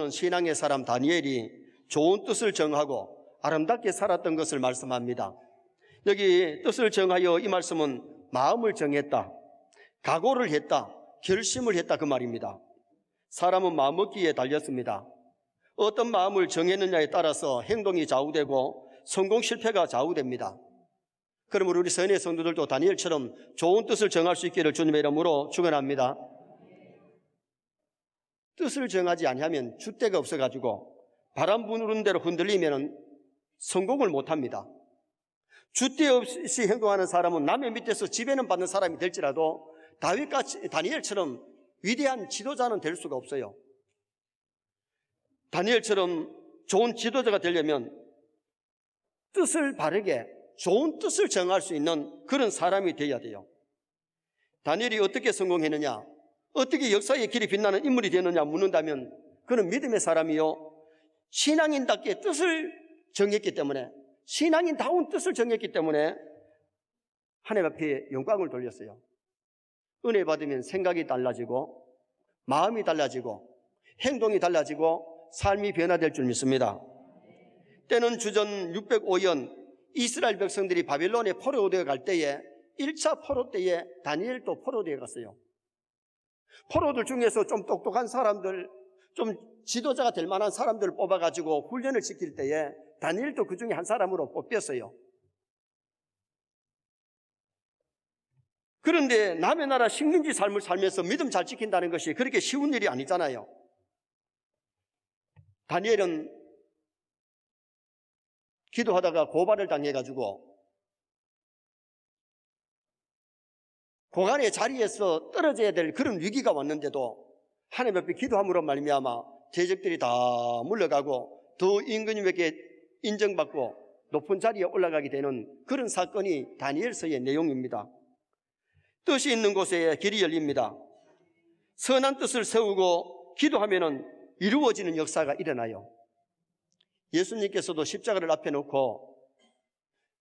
없는 신앙의 사람 다니엘이 좋은 뜻을 정하고 아름답게 살았던 것을 말씀합니다. 여기 뜻을 정하여 이 말씀은 마음을 정했다, 각오를 했다, 결심을 했다 그 말입니다. 사람은 마음먹기에 달렸습니다. 어떤 마음을 정했느냐에 따라서 행동이 좌우되고 성공 실패가 좌우됩니다. 그러므로 우리 선의 성도들도 다니엘처럼 좋은 뜻을 정할 수 있기를 주님의 이름으로 축원합니다. 뜻을 정하지 아니하면 줏대가 없어가지고 바람 부는 대로 흔들리면 성공을 못합니다. 줏대 없이 행동하는 사람은 남의 밑에서 지배는 받는 사람이 될지라도 다윗같이 다니엘처럼 위대한 지도자는 될 수가 없어요. 다니엘처럼 좋은 지도자가 되려면 뜻을 바르게 좋은 뜻을 정할 수 있는 그런 사람이 되어야 돼요. 다니엘이 어떻게 성공했느냐, 어떻게 역사의 길이 빛나는 인물이 되느냐 묻는다면 그는 믿음의 사람이요, 신앙인답게 뜻을 정했기 때문에, 신앙인다운 뜻을 정했기 때문에 하나님 앞에 영광을 돌렸어요. 은혜 받으면 생각이 달라지고 마음이 달라지고 행동이 달라지고 삶이 변화될 줄 믿습니다. 때는 주전 605년 이스라엘 백성들이 바빌론에 포로되어 갈 때에 1차 포로 때에 다니엘도 포로되어 갔어요. 포로들 중에서 좀 똑똑한 사람들, 좀 지도자가 될 만한 사람들을 뽑아가지고 훈련을 시킬 때에 다니엘도 그 중에 한 사람으로 뽑혔어요. 그런데 남의 나라 식민지 삶을 살면서 믿음 잘 지킨다는 것이 그렇게 쉬운 일이 아니잖아요. 다니엘은 기도하다가 고발을 당해가지고 고관의 자리에서 떨어져야 될 그런 위기가 왔는데도 하나님 앞에 기도함으로 말미암아 대적들이 다 물러가고 더 임금님에게 인정받고 높은 자리에 올라가게 되는 그런 사건이 다니엘서의 내용입니다. 뜻이 있는 곳에 길이 열립니다. 선한 뜻을 세우고 기도하면 이루어지는 역사가 일어나요. 예수님께서도 십자가를 앞에 놓고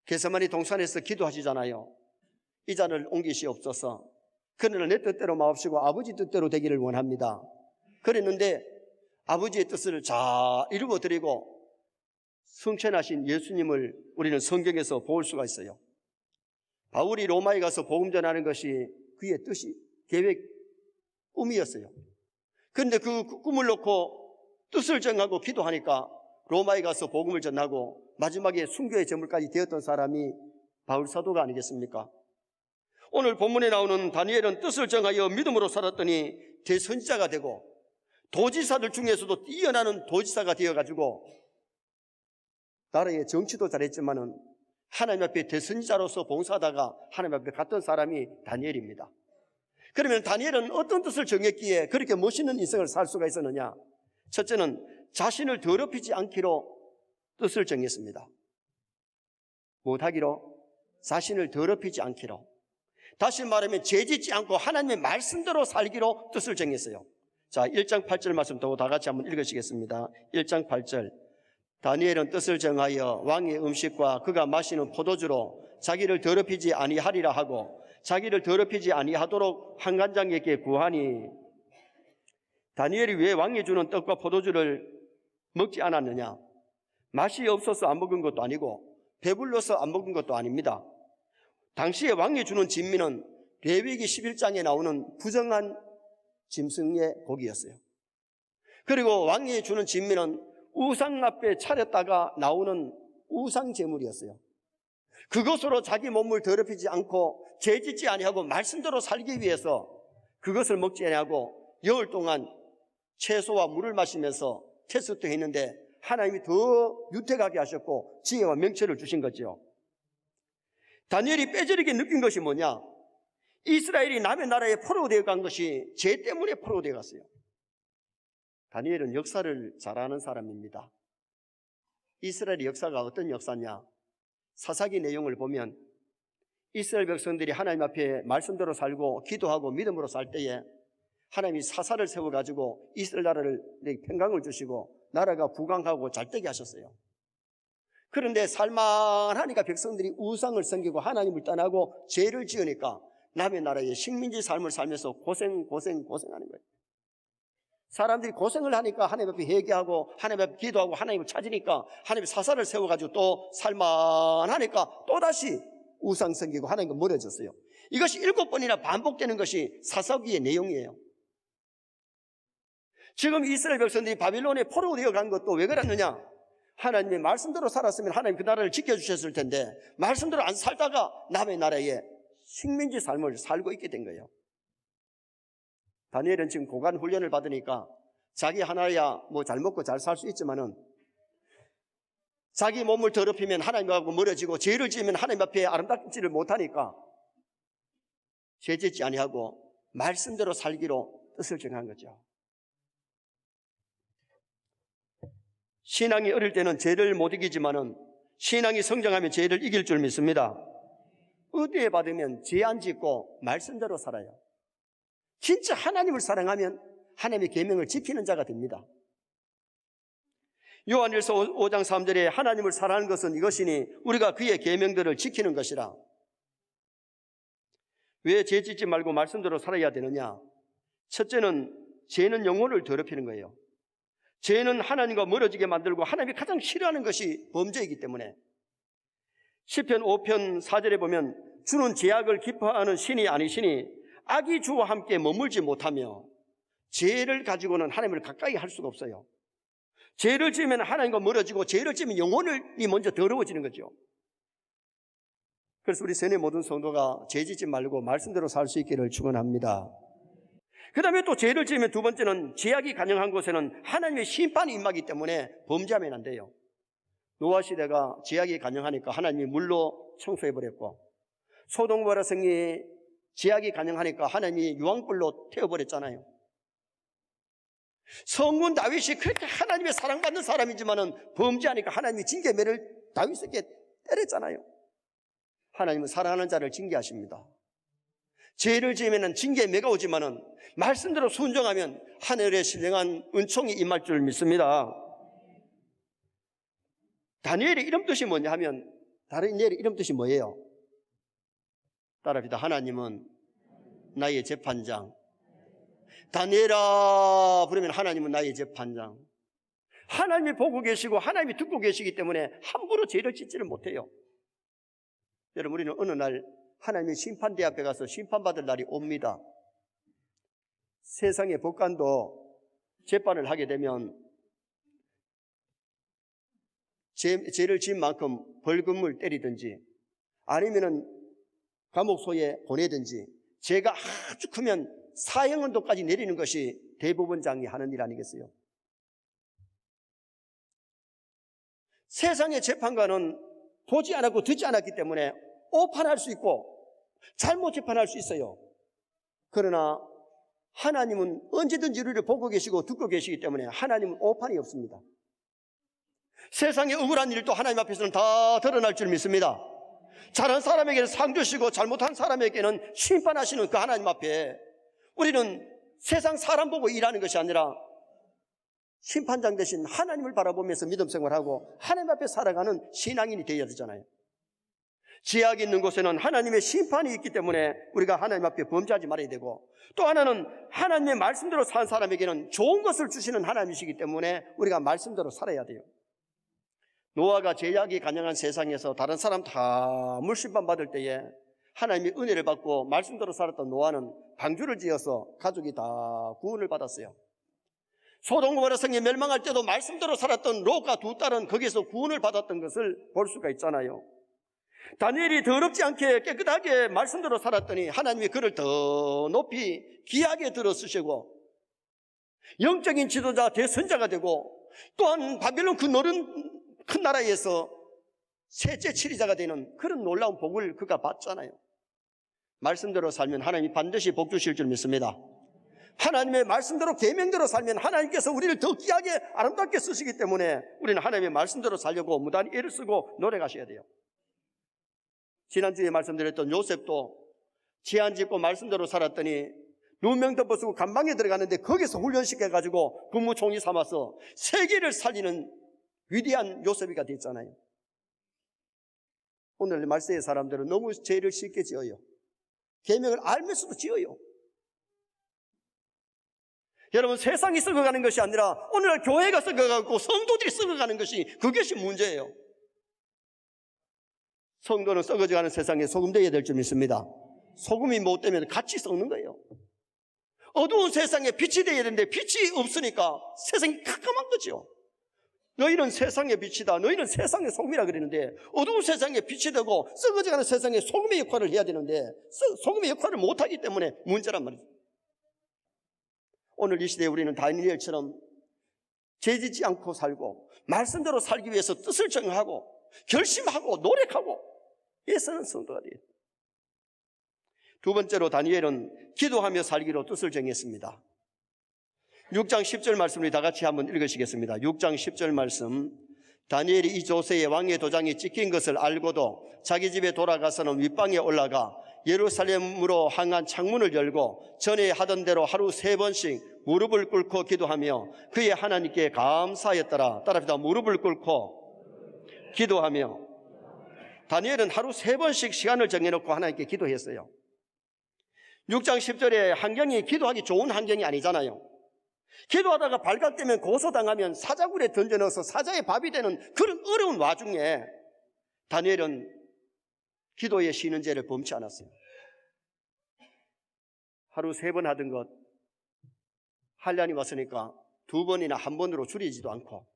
겟세마니 동산에서 기도하시잖아요. 이 잔을 옮기시옵소서. 그러나 내 뜻대로 마옵시고 아버지 뜻대로 되기를 원합니다. 그랬는데 아버지의 뜻을 잘 이루어드리고 승천하신 예수님을 우리는 성경에서 볼 수가 있어요. 바울이 로마에 가서 복음 전하는 것이 그의 뜻이, 계획, 꿈이었어요. 그런데 그 꿈을 놓고 뜻을 정하고 기도하니까 로마에 가서 복음을 전하고 마지막에 순교의 제물까지 되었던 사람이 바울 사도가 아니겠습니까? 오늘 본문에 나오는 다니엘은 뜻을 정하여 믿음으로 살았더니 대선지자가 되고 도지사들 중에서도 뛰어나는 도지사가 되어가지고 나라의 정치도 잘했지만은 하나님 앞에 대선지자로서 봉사하다가 하나님 앞에 갔던 사람이 다니엘입니다. 그러면 다니엘은 어떤 뜻을 정했기에 그렇게 멋있는 인생을 살 수가 있었느냐? 첫째는 자신을 더럽히지 않기로 뜻을 정했습니다. 못하기로? 자신을 더럽히지 않기로. 다시 말하면 죄짓지 않고 하나님의 말씀대로 살기로 뜻을 정했어요. 자, 1장 8절 말씀 또 다 같이 한번 읽으시겠습니다. 1장 8절. 다니엘은 뜻을 정하여 왕의 음식과 그가 마시는 포도주로 자기를 더럽히지 아니하리라 하고 자기를 더럽히지 아니하도록 한간장에게 구하니. 다니엘이 왜 왕이 주는 떡과 포도주를 먹지 않았느냐? 맛이 없어서 안 먹은 것도 아니고 배불러서 안 먹은 것도 아닙니다. 당시에 왕이 주는 진미는 레위기 11장에 나오는 부정한 짐승의 고기였어요. 그리고 왕이 주는 진미는 우상 앞에 차렸다가 나오는 우상 제물이었어요. 그것으로 자기 몸을 더럽히지 않고 죄짓지 아니하고 말씀대로 살기 위해서 그것을 먹지 아니하고 열흘 동안 채소와 물을 마시면서 테스트 했는데 하나님이 더 유택하게 하셨고 지혜와 명철을 주신 거죠. 다니엘이 뼈저리게 느낀 것이 뭐냐? 이스라엘이 남의 나라에 포로되어 간 것이 죄 때문에 포로되어 갔어요. 다니엘은 역사를 잘 아는 사람입니다. 이스라엘의 역사가 어떤 역사냐? 사사기 내용을 보면 이스라엘 백성들이 하나님 앞에 말씀대로 살고 기도하고 믿음으로 살 때에 하나님이 사사를 세워가지고 이스라엘 나라를 평강을 주시고 나라가 부강하고 잘되게 하셨어요. 그런데 살만하니까 백성들이 우상을 섬기고 하나님을 떠나고 죄를 지으니까 남의 나라의 식민지 삶을 살면서 고생하는 거예요. 사람들이 고생을 하니까 하나님 앞에 회개하고 하나님 앞에 기도하고 하나님을 찾으니까 하나님의 사사를 세워가지고 또 살만하니까 또다시 우상 섬기고 하나님과 멀어졌어요. 이것이 7번이나 반복되는 것이 사사기의 내용이에요. 지금 이스라엘 백성들이 바빌론에 포로되어 간 것도 왜 그랬느냐? 하나님의 말씀대로 살았으면 하나님 그 나라를 지켜주셨을 텐데 말씀대로 안 살다가 남의 나라에 식민지 삶을 살고 있게 된 거예요. 다니엘은 지금 고관 훈련을 받으니까 자기 하나야 뭐 잘 먹고 잘 살 수 있지만은 자기 몸을 더럽히면 하나님하고 멀어지고 죄를 지으면 하나님 앞에 아름답지를 못하니까 죄 짓지 아니하고 말씀대로 살기로 뜻을 정한 거죠. 신앙이 어릴 때는 죄를 못 이기지만은 신앙이 성장하면 죄를 이길 줄 믿습니다. 은혜 받으면 죄 안 짓고 말씀대로 살아요. 진짜 하나님을 사랑하면 하나님의 계명을 지키는 자가 됩니다. 요한일서 5장 3절에 하나님을 사랑하는 것은 이것이니 우리가 그의 계명들을 지키는 것이라. 왜 죄 짓지 말고 말씀대로 살아야 되느냐? 첫째는 죄는 영혼을 더럽히는 거예요. 죄는 하나님과 멀어지게 만들고 하나님이 가장 싫어하는 것이 범죄이기 때문에 시편 5편 4절에 보면 주는 죄악을 기뻐하는 신이 아니시니 악이 주와 함께 머물지 못하며 죄를 가지고는 하나님을 가까이 할 수가 없어요. 죄를 지으면 하나님과 멀어지고 죄를 지으면 영혼이 먼저 더러워지는 거죠. 그래서 우리 세뇌 모든 성도가 죄 짓지 말고 말씀대로 살 수 있기를 축원합니다. 그 다음에 또 죄를 지으면 두 번째는 죄악이 간영한 곳에는 하나님의 심판이 임하기 때문에 범죄하면 안 돼요. 노아 시대가 죄악이 간영하니까 하나님이 물로 청소해버렸고 소돔과 성이 죄악이 간영하니까 하나님이 유황불로 태워버렸잖아요. 성군 다윗이 그렇게 하나님의 사랑받는 사람이지만은 범죄하니까 하나님이 징계매를 다윗에게 때렸잖아요. 하나님은 사랑하는 자를 징계하십니다. 죄를 지으면 징계매가 오지만은 말씀대로 순종하면 하늘의 신령한 은총이 임할 줄 믿습니다. 다니엘의 이름 뜻이 뭐냐 하면 다니엘의 이름 뜻이 뭐예요? 따라합시다. 하나님은 나의 재판장. 다니엘아 부르면 하나님은 나의 재판장. 하나님이 보고 계시고 하나님이 듣고 계시기 때문에 함부로 죄를 짓지를 못해요. 여러분, 우리는 어느 날 하나님의 심판대 앞에 가서 심판받을 날이 옵니다. 세상의 법관도 재판을 하게 되면 죄를 지은 만큼 벌금을 때리든지 아니면은 감옥소에 보내든지 죄가 아주 크면 사형언도까지 내리는 것이 대법원장이 하는 일 아니겠어요? 세상의 재판관은 보지 않았고 듣지 않았기 때문에 오판할 수 있고 잘못 재판할 수 있어요. 그러나 하나님은 언제든지 우리를 보고 계시고 듣고 계시기 때문에 하나님은 오판이 없습니다. 세상의 억울한 일도 하나님 앞에서는 다 드러날 줄 믿습니다. 잘한 사람에게는 상 주시고 잘못한 사람에게는 심판하시는 그 하나님 앞에 우리는 세상 사람 보고 일하는 것이 아니라 심판장 대신 하나님을 바라보면서 믿음 생활하고 하나님 앞에 살아가는 신앙인이 되어야 되잖아요. 죄악이 있는 곳에는 하나님의 심판이 있기 때문에 우리가 하나님 앞에 범죄하지 말아야 되고, 또 하나는 하나님의 말씀대로 산 사람에게는 좋은 것을 주시는 하나님이시기 때문에 우리가 말씀대로 살아야 돼요. 노아가 죄악이 간영한 세상에서 다른 사람 다 물심판 받을 때에 하나님의 은혜를 받고 말씀대로 살았던 노아는 방주를 지어서 가족이 다 구원을 받았어요. 소돔과 성이 멸망할 때도 말씀대로 살았던 롯과 두 딸은 거기서 구원을 받았던 것을 볼 수가 있잖아요. 다니엘이 더럽지 않게 깨끗하게 말씀대로 살았더니 하나님이 그를 더 높이 귀하게 들어쓰시고 영적인 지도자 대선자가 되고, 또한 바빌론 그 노른 큰 나라에서 셋째 치리자가 되는 그런 놀라운 복을 그가 받잖아요. 말씀대로 살면 하나님이 반드시 복 주실 줄 믿습니다. 하나님의 말씀대로 계명대로 살면 하나님께서 우리를 더 귀하게 아름답게 쓰시기 때문에 우리는 하나님의 말씀대로 살려고 무단히 애를 쓰고 노력하셔야 돼요. 지난주에 말씀드렸던 요셉도 죄 안 짓고 말씀대로 살았더니 누명 덮어쓰고 감방에 들어갔는데 거기서 훈련시켜가지고 국무총리 삼아서 세계를 살리는 위대한 요셉이가 됐잖아요. 오늘 말세의 사람들은 너무 죄를 쉽게 지어요. 계명을 알면서도 지어요. 여러분, 세상이 썩어가는 것이 아니라 오늘날 교회가 썩어가고 성도들이 썩어가는 것이, 그것이 문제예요. 성도는 썩어져가는 세상에 소금 되어야 될 줄 믿습니다. 소금이 못 되면 같이 썩는 거예요. 어두운 세상에 빛이 되어야 되는데 빛이 없으니까 세상이 깜깜한 거죠. 너희는 세상의 빛이다, 너희는 세상의 소금이라 그러는데, 어두운 세상에 빛이 되고 썩어져가는 세상에 소금의 역할을 해야 되는데 소금의 역할을 못하기 때문에 문제란 말이죠. 오늘 이 시대에 우리는 다니엘처럼 죄짓지 않고 살고 말씀대로 살기 위해서 뜻을 정하고 결심하고 노력하고 애쓰는 성도가 돼요. 두 번째로 다니엘은 기도하며 살기로 뜻을 정했습니다. 6장 10절 말씀을 다 같이 한번 읽으시겠습니다. 6장 10절 말씀. 다니엘이 이 조세에 왕의 도장이 찍힌 것을 알고도 자기 집에 돌아가서는 윗방에 올라가 예루살렘으로 향한 창문을 열고 전에 하던 대로 하루 3번씩 무릎을 꿇고 기도하며 그의 하나님께 감사하였더라. 따라합시다. 무릎을 꿇고 기도하며. 다니엘은 하루 3번씩 시간을 정해놓고 하나님께 기도했어요. 6장 10절에 환경이 기도하기 좋은 환경이 아니잖아요. 기도하다가 발각되면 고소당하면 사자굴에 던져넣어서 사자의 밥이 되는 그런 어려운 와중에 다니엘은 기도에 쉬는 죄를 범치 않았어요. 하루 3번 하던 것 한란이 왔으니까 2번이나 1번으로 줄이지도 않고,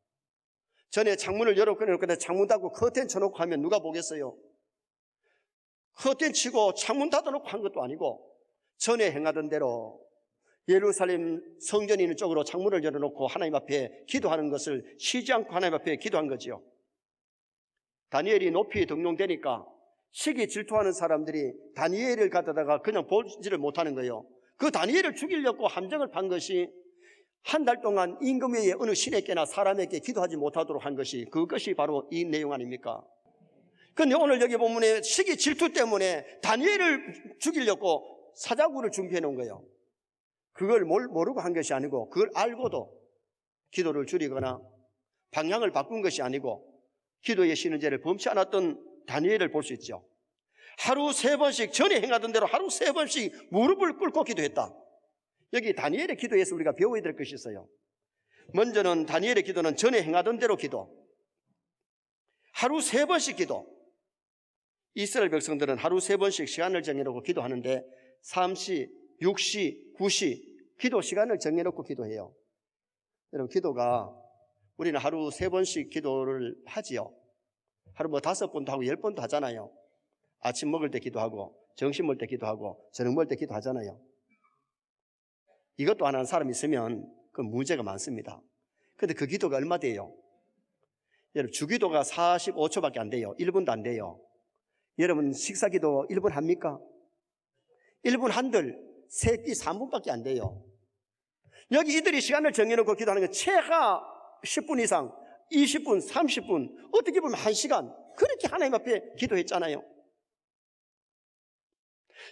전에 창문을 열어 꺼내놓고 창문 닫고 커튼 쳐놓고 하면 누가 보겠어요? 커튼 치고 창문 닫아놓고 한 것도 아니고 전에 행하던 대로 예루살렘 성전이 있는 쪽으로 창문을 열어놓고 하나님 앞에 기도하는 것을 쉬지 않고 하나님 앞에 기도한 거지요. 다니엘이 높이 등용되니까 시기 질투하는 사람들이 다니엘을 갖다가 그냥 보지를 못하는 거예요. 그 다니엘을 죽이려고 함정을 판 것이 한 달 동안 임금위에 어느 신에게나 사람에게 기도하지 못하도록 한 것이, 그것이 바로 이 내용 아닙니까? 그런데 오늘 여기 보면 시기 질투 때문에 다니엘을 죽이려고 사자굴을 준비해 놓은 거예요. 그걸 모르고 한 것이 아니고, 그걸 알고도 기도를 줄이거나 방향을 바꾼 것이 아니고 기도에 쉬는 죄를 범치 않았던 다니엘을 볼 수 있죠. 하루 3번씩 전에 행하던 대로 하루 3번씩 무릎을 꿇고 기도했다. 여기 다니엘의 기도에서 우리가 배워야 될 것이 있어요. 먼저는 다니엘의 기도는 전에 행하던 대로 기도, 하루 3번씩 기도. 이스라엘 백성들은 하루 3번씩 시간을 정해놓고 기도하는데 3시, 6시, 9시 기도 시간을 정해놓고 기도해요. 여러분, 기도가 우리는 하루 3번씩 기도를 하지요. 하루 5번도 하고 10번도 하잖아요. 아침 먹을 때 기도하고 점심 먹을 때 기도하고 저녁 먹을 때 기도하잖아요. 이것도 안 하는 사람이 있으면 그 문제가 많습니다. 그런데 그 기도가 얼마 돼요? 여러분, 주기도가 45초밖에 안 돼요. 1분도 안 돼요. 여러분, 식사기도 1분 합니까? 1분 한들 3끼 3분밖에 안 돼요. 여기 이들이 시간을 정해놓고 기도하는 건 최하 10분 이상, 20분, 30분, 어떻게 보면 1시간 그렇게 하나님 앞에 기도했잖아요.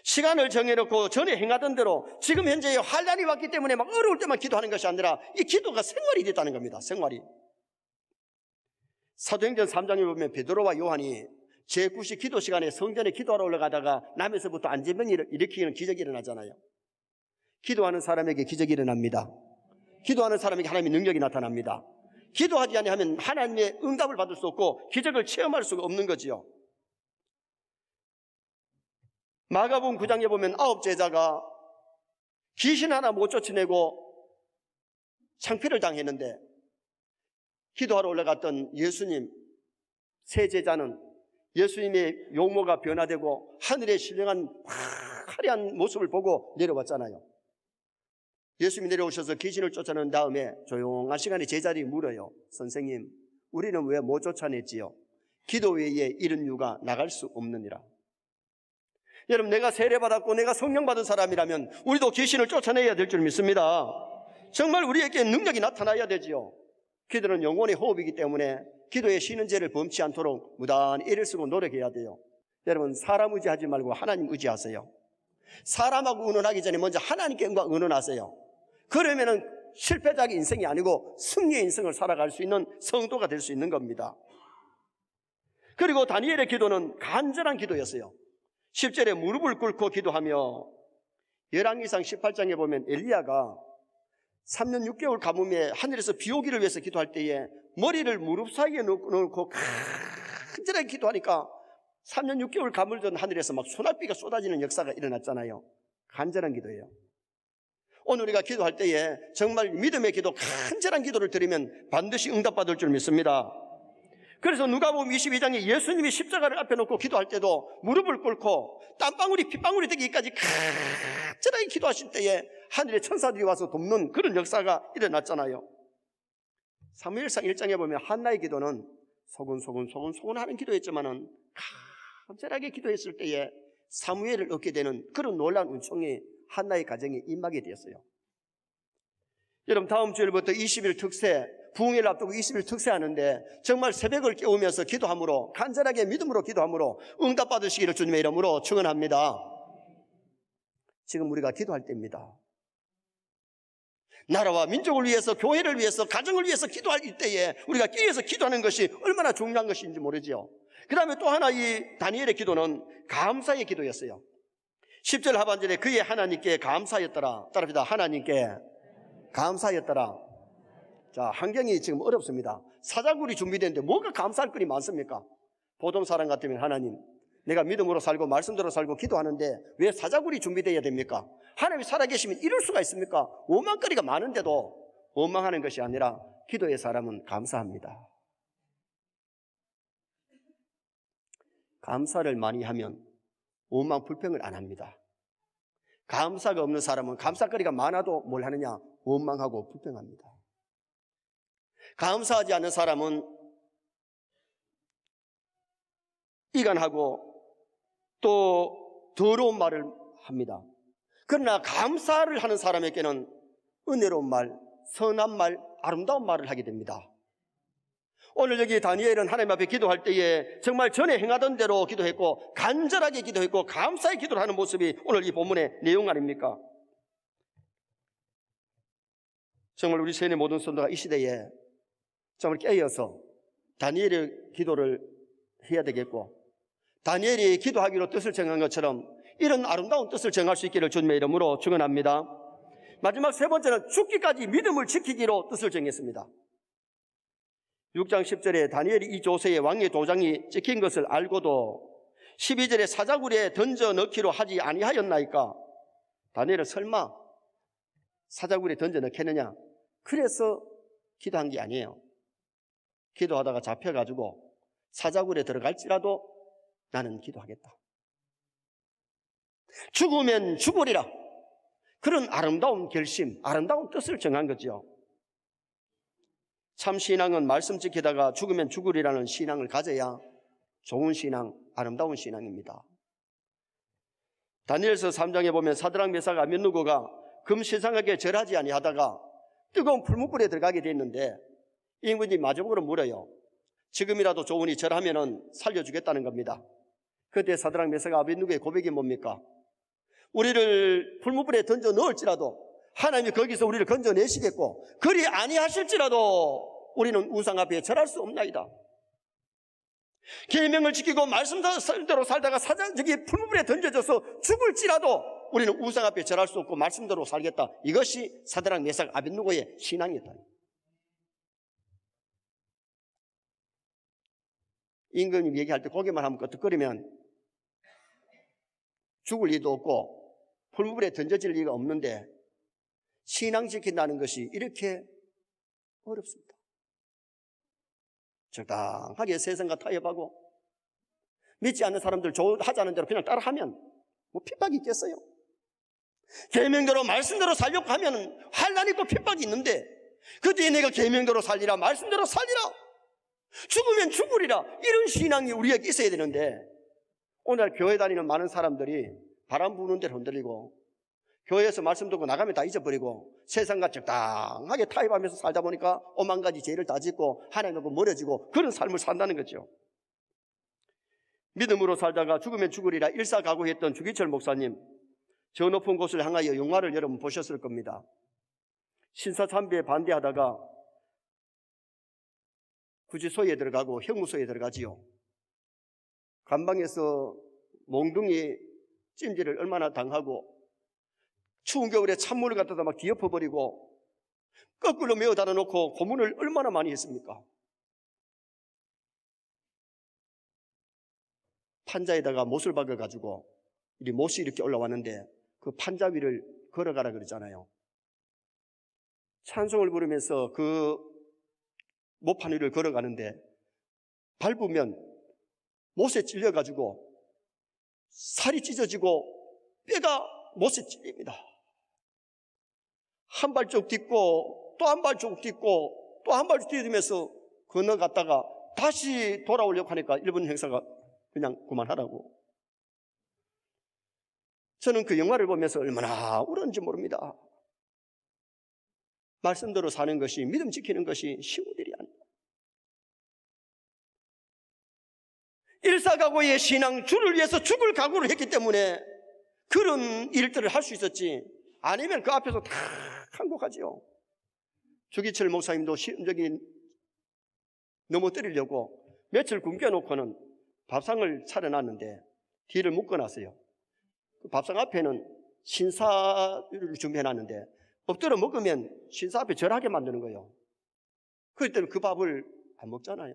시간을 정해놓고 전에 행하던 대로 지금 현재 환난이 왔기 때문에 막 어려울 때만 기도하는 것이 아니라 이 기도가 생활이 됐다는 겁니다. 생활이. 사도행전 3장에 보면 베드로와 요한이 제9시 기도 시간에 성전에 기도하러 올라가다가 남에서부터 안전병을 일으키는 기적이 일어나잖아요. 기도하는 사람에게 기적이 일어납니다. 기도하는 사람에게 하나님의 능력이 나타납니다. 기도하지 아니하면 하나님의 응답을 받을 수 없고 기적을 체험할 수가 없는 거지요. 마가복음 9장에 보면 9제자가 귀신 하나 못 쫓아내고 창피를 당했는데 기도하러 올라갔던 예수님 세 제자는 예수님의 용모가 변화되고 하늘에 신령한 화려한 모습을 보고 내려왔잖아요. 예수님이 내려오셔서 귀신을 쫓아낸 다음에 조용한 시간에 제자들이 물어요. 선생님, 우리는 왜 못 쫓아냈지요? 기도 외에 이런 이유가 나갈 수 없느니라. 여러분, 내가 세례받았고 내가 성령 받은 사람이라면 우리도 귀신을 쫓아내야 될 줄 믿습니다. 정말 우리에게 능력이 나타나야 되지요. 기도는 영혼의 호흡이기 때문에 기도에 쉬는 죄를 범치 않도록 무단히 애를 쓰고 노력해야 돼요. 여러분, 사람 의지하지 말고 하나님 의지하세요. 사람하고 의논하기 전에 먼저 하나님과 의논하세요. 그러면은 실패자의 인생이 아니고 승리의 인생을 살아갈 수 있는 성도가 될 수 있는 겁니다. 그리고 다니엘의 기도는 간절한 기도였어요. 10절에 무릎을 꿇고 기도하며, 열왕기상 18장에 보면 엘리야가 3년 6개월 가뭄에 하늘에서 비 오기를 위해서 기도할 때에 머리를 무릎 사이에 넣고 간절하게 기도하니까 3년 6개월 가물던 하늘에서 막 소낙비가 쏟아지는 역사가 일어났잖아요. 간절한 기도예요. 오늘 우리가 기도할 때에 정말 믿음의 기도, 간절한 기도를 드리면 반드시 응답받을 줄 믿습니다. 그래서 누가복음 22장에 예수님이 십자가를 앞에 놓고 기도할 때도 무릎을 꿇고 땀방울이 핏방울이 되기까지 간절하게 기도하실 때에 하늘의 천사들이 와서 돕는 그런 역사가 일어났잖아요. 사무엘상 1장에 보면 한나의 기도는 소곤소곤 하는 기도였지만은 간절하게 기도했을 때에 사무엘을 얻게 되는 그런 놀라운 은총이 한나의 가정에 임하게 되었어요. 여러분, 다음 주일부터 20일 특세, 부흥회를 앞두고 20일 특세 하는데 정말 새벽을 깨우면서 기도함으로, 간절하게 믿음으로 기도함으로 응답받으시기를 주님의 이름으로 축원합니다. 지금 우리가 기도할 때입니다. 나라와 민족을 위해서, 교회를 위해서, 가정을 위해서 기도할 때에 우리가 끼어서 기도하는 것이 얼마나 중요한 것인지 모르지요. 그 다음에 또 하나, 이 다니엘의 기도는 감사의 기도였어요. 10절 하반절에 그의 하나님께 감사였더라. 따라합시다. 하나님께 감사였더라. 자, 환경이 지금 어렵습니다. 사자굴이 준비되는데 뭐가 감사할 거리 많습니까? 보통 사람 같으면 하나님, 내가 믿음으로 살고 말씀대로 살고 기도하는데 왜 사자굴이 준비되어야 됩니까? 하나님이 살아계시면 이럴 수가 있습니까? 원망거리가 많은데도 원망하는 것이 아니라 기도의 사람은 감사합니다. 감사를 많이 하면 원망 불평을 안 합니다. 감사가 없는 사람은 감사거리가 많아도 뭘 하느냐? 원망하고 불평합니다. 감사하지 않는 사람은 이간하고 또 더러운 말을 합니다. 그러나 감사를 하는 사람에게는 은혜로운 말, 선한 말, 아름다운 말을 하게 됩니다. 오늘 여기 다니엘은 하나님 앞에 기도할 때에 정말 전에 행하던 대로 기도했고 간절하게 기도했고 감사의 기도를 하는 모습이 오늘 이 본문의 내용 아닙니까? 정말 우리 세뇌 모든 성도가 이 시대에 정말 깨어서 다니엘의 기도를 해야 되겠고, 다니엘이 기도하기로 뜻을 정한 것처럼 이런 아름다운 뜻을 정할 수 있기를 주님의 이름으로 축원합니다. 마지막 세 번째는 죽기까지 믿음을 지키기로 뜻을 정했습니다. 6장 10절에 다니엘이 이 조세에 왕의 도장이 찍힌 것을 알고도 12절에 사자굴에 던져 넣기로 하지 아니하였나이까? 다니엘은 설마 사자굴에 던져 넣겠느냐? 그래서 기도한 게 아니에요. 기도하다가 잡혀가지고 사자굴에 들어갈지라도 나는 기도하겠다. 죽으면 죽으리라. 그런 아름다운 결심, 아름다운 뜻을 정한 거죠. 참 신앙은 말씀 지키다가 죽으면 죽으리라는 신앙을 가져야 좋은 신앙, 아름다운 신앙입니다. 다니엘서 3장에 보면 사드락 메삭 아벳느고가 금시상하게 절하지 아니하다가 뜨거운 풀무불에 들어가게 됐는데 임금이 마지막으로 물어요. 지금이라도 좋으니 절하면은 살려주겠다는 겁니다. 그때 사드락 메삭 아벳느고의 고백이 뭡니까? 우리를 풀무불에 던져 넣을지라도 하나님이 거기서 우리를 건져내시겠고 그리 아니하실지라도 우리는 우상 앞에 절할 수 없나이다. 계명을 지키고 말씀대로 살다가 저기 풀무불에 던져져서 죽을지라도 우리는 우상 앞에 절할 수 없고 말씀대로 살겠다. 이것이 사드락 메삭 아벳느고의 신앙이었다. 임금님 얘기할 때 고개만 한번 끄덕거리면 죽을 리도 없고 풀무불에 던져질 리가 없는데 신앙 지킨다는 것이 이렇게 어렵습니다. 적당하게 세상과 타협하고 믿지 않는 사람들 하자는 대로 그냥 따라하면 뭐 핍박이 있겠어요? 계명대로 말씀대로 살려고 하면 환난 있고 핍박이 있는데 그 뒤에 내가 계명대로 살리라 말씀대로 살리라 죽으면 죽으리라 이런 신앙이 우리에게 있어야 되는데 오늘 교회 다니는 많은 사람들이 바람 부는 대로 흔들리고 교회에서 말씀 듣고 나가면 다 잊어버리고 세상과 적당하게 타협하면서 살다 보니까 오만 가지 죄를 다 짓고 하나님하고 멀어지고 그런 삶을 산다는 거죠. 믿음으로 살다가 죽으면 죽으리라 일사각오했던 주기철 목사님, 저 높은 곳을 향하여 영화를 여러분 보셨을 겁니다. 신사참배에 반대하다가 구치소에 들어가고 형무소에 들어가지요. 감방에서 몽둥이 찜질을 얼마나 당하고 추운 겨울에 찬물을 갖다가 막 뒤엎어버리고 거꾸로 메어 달아놓고 고문을 얼마나 많이 했습니까? 판자에다가 못을 박아가지고 이 못이 이렇게 올라왔는데 그 판자 위를 걸어가라 그러잖아요. 찬송을 부르면서 그 못판 위를 걸어가는데 밟으면 못에 찔려가지고 살이 찢어지고 뼈가 못에 찔립니다. 한 발쪽 딛고 또 한 발쪽 딛고 또 한 발쪽 딛으면서 건너갔다가 다시 돌아오려고 하니까 일본 형사가 그냥 그만하라고. 저는 그 영화를 보면서 얼마나 울었는지 모릅니다. 말씀대로 사는 것이, 믿음 지키는 것이 쉬운 일이 아닙니다. 일사각오의 신앙, 주를 위해서 죽을 각오를 했기 때문에 그런 일들을 할 수 있었지, 아니면 그 앞에서 다 항복하지요. 주기철 목사님도 시험적인 넘어뜨리려고 며칠 굶겨놓고는 밥상을 차려놨는데 뒤를 묶어놨어요. 그 밥상 앞에는 신사를 준비해놨는데 엎드려 먹으면 신사 앞에 절하게 만드는 거예요. 그럴 때는 그 밥을 안 먹잖아요.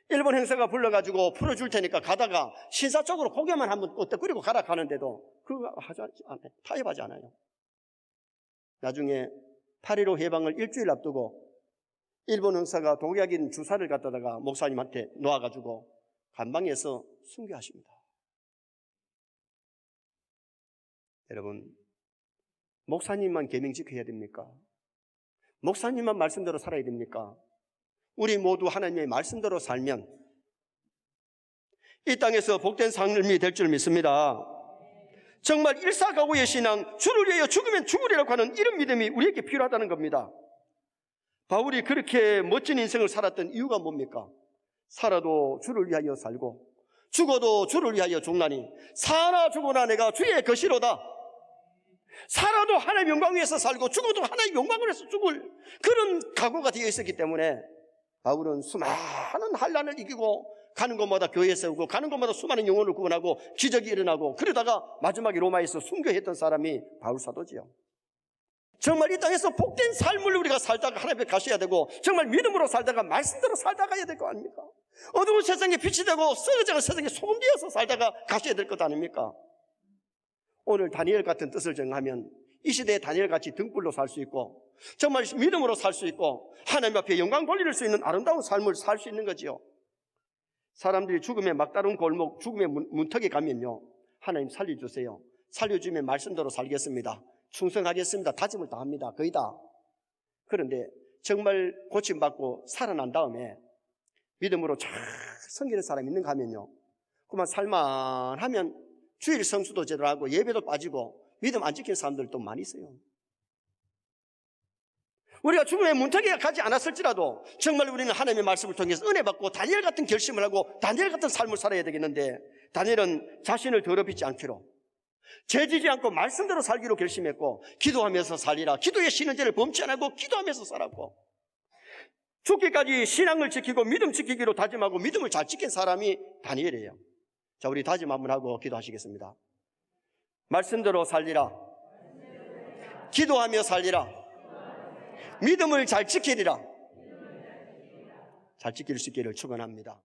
일본 행사가 불러가지고 풀어줄 테니까 가다가 신사 쪽으로 고개만 한번 끄덕거리고 가라 가는데도 그거 하지 않아요. 타협하지 않아요. 나중에 8.15 해방을 일주일 앞두고 일본 형사가 독약인 주사를 갖다가 목사님한테 놓아가지고 간방에서 순교하십니다. 여러분, 목사님만 계명 지켜야 됩니까? 목사님만 말씀대로 살아야 됩니까? 우리 모두 하나님의 말씀대로 살면 이 땅에서 복된 삶이 될 줄 믿습니다. 정말 일사각오의 신앙, 주를 위하여 죽으면 죽으리라고 하는 이런 믿음이 우리에게 필요하다는 겁니다. 바울이 그렇게 멋진 인생을 살았던 이유가 뭡니까? 살아도 주를 위하여 살고 죽어도 주를 위하여 죽나니 사나 죽으나 내가 주의 것이로다. 살아도 하나님의 영광 위해서 살고 죽어도 하나님의 영광을 위해서 죽을 그런 각오가 되어 있었기 때문에 바울은 수많은 환난을 이기고 가는 곳마다 교회 세우고 가는 곳마다 수많은 영혼을 구원하고 기적이 일어나고 그러다가 마지막에 로마에서 순교했던 사람이 바울 사도지요. 정말 이 땅에서 복된 삶을 우리가 살다가 하나님 앞에 가셔야 되고 정말 믿음으로 살다가 말씀대로 살다가 가야 될 거 아닙니까? 어두운 세상에 빛이 되고 썩어져가는 세상에 소금 되어서 살다가 가셔야 될 것 아닙니까? 오늘 다니엘 같은 뜻을 정하면 이 시대에 다니엘같이 등불로 살 수 있고 정말 믿음으로 살 수 있고 하나님 앞에 영광 돌릴 수 있는 아름다운 삶을 살 수 있는 거지요. 사람들이 죽음의 막다른 골목, 죽음의 문턱에 가면요, 하나님 살려주세요, 살려주면 말씀대로 살겠습니다, 충성하겠습니다, 다짐을 다 합니다. 거의 다. 그런데 정말 고침받고 살아난 다음에 믿음으로 쫙 섬기는 사람이 있는가 하면요, 그만 살만하면 주일 성수도 제대로 하고 예배도 빠지고 믿음 안 지키는 사람들도 많이 있어요. 우리가 죽음의 문턱에 가지 않았을지라도 정말 우리는 하나님의 말씀을 통해서 은혜 받고 다니엘 같은 결심을 하고 다니엘 같은 삶을 살아야 되겠는데, 다니엘은 자신을 더럽히지 않기로, 죄지지 않고 말씀대로 살기로 결심했고 기도하면서 살리라, 기도의 쉬는 죄를 범치 않고 기도하면서 살았고 죽기까지 신앙을 지키고 믿음 지키기로 다짐하고 믿음을 잘 지킨 사람이 다니엘이에요. 자, 우리 다짐 한번 하고 기도하시겠습니다. 말씀대로 살리라, 기도하며 살리라, 믿음을 잘 지키리라. 잘 지킬 수 있기를 축원합니다.